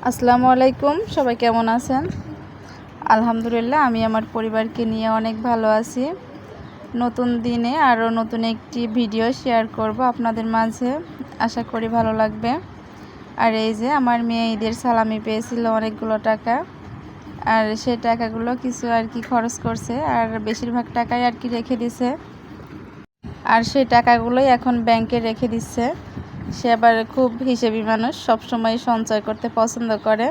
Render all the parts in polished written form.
আসসালামু আলাইকুম, সবাই কেমন আছেন? আলহামদুলিল্লাহ, আমি আমার পরিবারকে নিয়ে অনেক ভালো আছি। নতুন দিনে আরও নতুন একটি ভিডিও শেয়ার করব আপনাদের মাঝে, আশা করি ভালো লাগবে। আর এই যে আমার মেয়ে ঈদের সালামি পেয়েছিল অনেকগুলো টাকা, আর সেই টাকাগুলো কিছু আর কি খরচ করছে, আর বেশিরভাগ টাকাই আর কি রেখে দিছে। আর সেই টাকাগুলোই এখন ব্যাংকে রেখে দিচ্ছে। সে আবার খুব হিসেবি মানুষ, সবসময় সঞ্চয় করতে পছন্দ করে।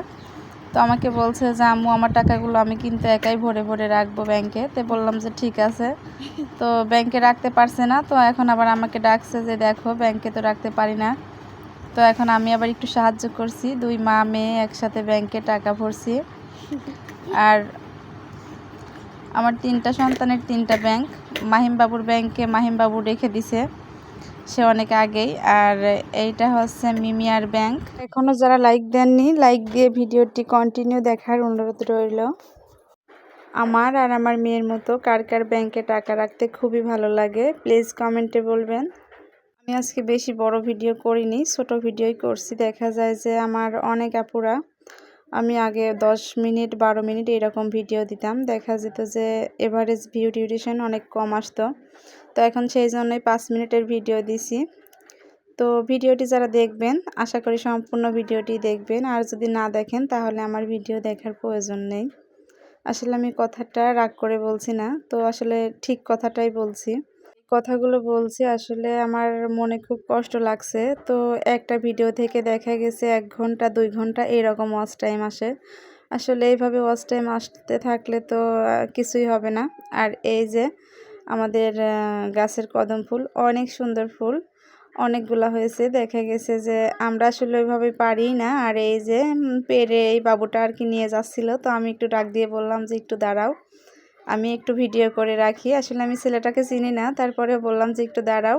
তো আমাকে বলছে যে আম্মু, আমার টাকাগুলো আমি কিন্তু একাই ভরে ভরে রাখবো ব্যাংকে। তো বললাম যে ঠিক আছে। তো ব্যাংকে রাখতে পারছে না, তো এখন আবার আমাকে ডাকছে যে দেখো ব্যাংকে তো রাখতে পারি না। তো এখন আমি আবার একটু সাহায্য করছি, দুই মা মেয়ে একসাথে ব্যাংকে টাকা ভরছি। আর আমার তিনটা সন্তানের তিনটা ব্যাংক, মাহিমবাবুর ব্যাংকে মাহিমবাবু রেখে দিছে সে অনেক আগেই। আর এইটা হচ্ছে মিমিয়ার ব্যাংক। এখনও যারা লাইক দেননি, লাইক দিয়ে ভিডিওটি কন্টিনিউ দেখার অনুরোধ রইল। আমার আর আমার মেয়ের মতো কার কার ব্যাংকে টাকা রাখতে খুবই ভালো লাগে, প্লিজ কমেন্টে বলবেন। আমি আজকে বেশি বড় ভিডিও করিনি, ছোট ভিডিওই করছি। দেখা যায় যে আমার অনেক আপুরা, আমি আগে 10 মিনিট 12 মিনিট এরকম ভিডিও দিতাম, দেখা যেত যে এভারেজ ভিউ ডিউরেশন অনেক কম আসতো। তো এখন সেই জন্যই 5 মিনিটের ভিডিও দিছি। তো ভিডিওটি যারা দেখবেন, আশা করি সম্পূর্ণ ভিডিওটি দেখবেন। আর যদি না দেখেন তাহলে আমার ভিডিও দেখার প্রয়োজন নেই। আসলে আমি কথাটা রাগ করে বলছি না, তো আসলে ঠিক কথাটাই বলছি। কথাগুলো বলছি আসলে আমার মনে খুব কষ্ট লাগছে। তো একটা ভিডিও থেকে দেখা গেছে 1 ঘন্টা 2 ঘন্টা এরকম ওয়াচ টাইম আসে। আসলে এইভাবে ওয়াচ টাইম আসতে থাকলে তো কিছুই হবে না। আর এই যে আমাদের গাছের কদম ফুল, অনেক সুন্দর ফুল, অনেকগুলা হয়েছে। দেখা গেছে যে আমরা আসলে ওইভাবে পারি না। আর এই যে পেরে এই বাবুটা আর কি নিয়ে যাচ্ছিল, তো আমি একটু ডাক দিয়ে বললাম যে একটু দাঁড়াও, আমি একটু ভিডিও করে রাখি। আসলে আমি ছেলেটাকে চিনি না, তারপরে বললাম যে একটু দাঁড়াও।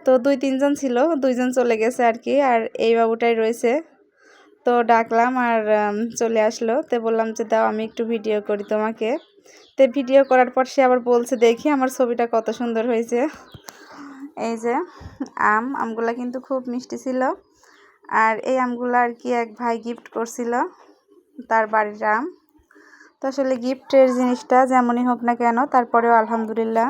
তো 2-3 জন ছিল, 2 জন চলে গেছে আর কি, আর এই বাবুটাই রয়েছে। তো ডাকলাম আর চলে আসলো। তো বললাম যে দাও আমি একটু ভিডিও করি তোমাকে। তো ভিডিও করার পর সে আবার বলছে দেখি আমার ছবিটা কত সুন্দর হয়েছে। এই যে আমগুলা কিন্তু খুব মিষ্টি ছিল। আর এই আমগুলো আর কি এক ভাই গিফট করছিল, তার বাড়ির আম। তো আসলে গিফটের জিনিসটা যেমনই হোক না কেন, তারপরেও আলহামদুলিল্লাহ।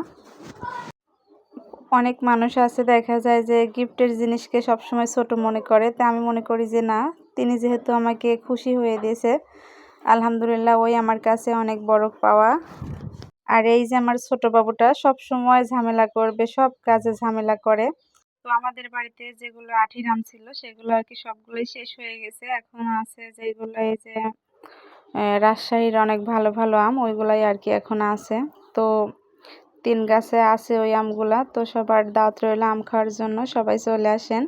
অনেক মানুষ আছে দেখা যায় যে গিফটের জিনিসকে সবসময় ছোট মনে করে, তা আমি মনে করি যে না, তিনি যেহেতু আমাকে খুশি হয়ে দিয়েছে, আলহামদুলিল্লাহ, ওই আমার কাছে অনেক বড় পাওয়া। আর এই যে আমার ছোট বাবুটা সব সময় ঝামেলা করবে, সব কাজে ঝামেলা করে। তো আমাদের বাড়িতে যেগুলো আঠির আম ছিল সেগুলো আর কি সবগুলোই শেষ হয়ে গেছে। এখন আছে যেগুলো এই যে রাজশাহীর অনেক ভালো ভালো আম, ওইগুলাই আর কি এখন আছে। তো 3 গাছে আছে ওই আমগুলা। তো সবার দাওয়াত রইল আম খাওয়ার জন্য, সবাই চলে আসেন।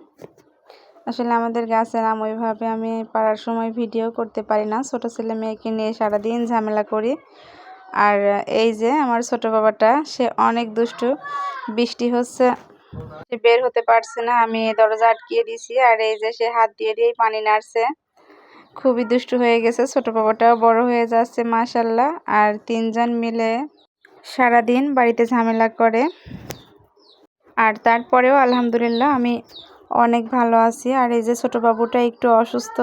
আসলে আমাদের গাছের আম ওইভাবে আমি পাড়ার সময় ভিডিও করতে পারি না, ছোট ছেলে মেয়েকে নিয়ে সারাদিন ঝামেলা করি। আর এই যে আমার ছোট বাবাটা, সে অনেক দুষ্টু। বৃষ্টি হচ্ছে, সে বের হতে পারছে না, আমি দরজা আটকিয়ে দিছি। আর এই যে সে হাত দিয়ে দিয়েই পানি নাড়ছে, খুবই দুষ্টু হয়ে গেছে। ছোট বাবাটাও বড় হয়ে যাচ্ছে মাশাল্লাহ। আর 3 জন মিলে সারাদিন বাড়িতে ঝামেলা করে। আর তারপরেও আলহামদুলিল্লাহ আমি অনেক ভালো আছি। আর এই যে ছোট বাবুটা একটু অসুস্থ,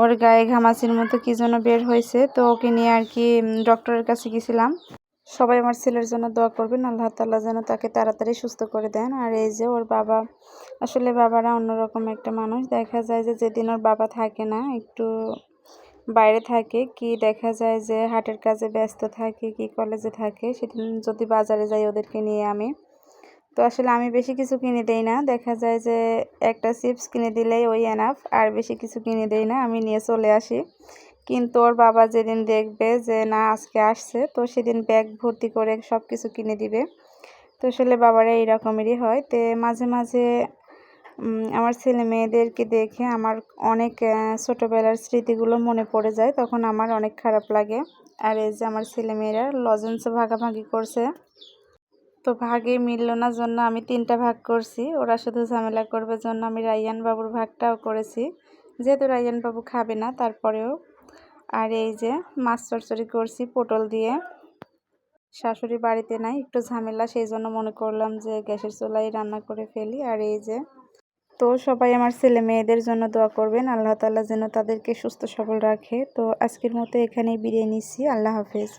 ওর গায়ে ঘামাচির মতো কি যেন বের হয়েছে, তো ওকে নিয়ে আর কি ডক্টরের কাছে গেছিলাম। সবাই আমার ছেলের জন্য দোয়া করবেন, আল্লাহ তাআলা যেন তাকে তাড়াতাড়ি সুস্থ করে দেন। আর এই যে ওর বাবা, আসলে বাবারা অন্যরকম একটা মানুষ। দেখা যায় যে যেদিন ওর বাবা থাকে না, একটু বাইরে থাকে, কি দেখা যায় যে হাটের কাজে ব্যস্ত থাকে, কি কলেজে থাকে, সেদিন যদি বাজারে যাই ওদেরকে নিয়ে আমি, তো আসলে আমি বেশি কিছু কিনে দেই না। দেখা যায় যে একটা চিপস কিনে দিলেই ওই এনাফ, আর বেশি কিছু কিনে দেই না, আমি নিয়ে চলে আসি। কিন্তু ওর বাবা যেদিন দেখবে যে না আজকে আসছে, তো সেদিন ব্যাগ ভর্তি করে সব কিছু কিনে দিবে। তো আসলে বাবারা এই রকমেরই হয়। তো মাঝে মাঝে আমার ছেলে মেয়েদেরকে দেখে আমার অনেক ছোটোবেলার স্মৃতিগুলো মনে পড়ে যায়, তখন আমার অনেক খারাপ লাগে। আর এই যে আমার ছেলে মেয়েরা লজেন্স ভাগাভাগি করছে, তো ভাগে মিলল না জন্য আমি 3টা ভাগ করছি, ওরা শুধু ঝামেলা করবে জন্য আমি রাইয়ান বাবুর ভাগটাও করেছি, যেহেতু রাইয়ান বাবু খাবে না তারপরেও। আর এই যে মাছ চচ্চড়ি করছি পটল দিয়ে, শাশুড়ি বাড়িতে নাই, একটু ঝামেলা, সেই জন্য মনে করলাম যে গ্যাসের চুলায় রান্না করে ফেলি। আর এই যে তো সবাই আমার ছেলে মেয়েদের জন্য দোয়া করবেন, আল্লাহ তাআলা যেন তাদেরকে সুস্থ সবল রাখে। তো আজকের মতো এখানেই বিদায় নিচ্ছি। আল্লাহ হাফেজ।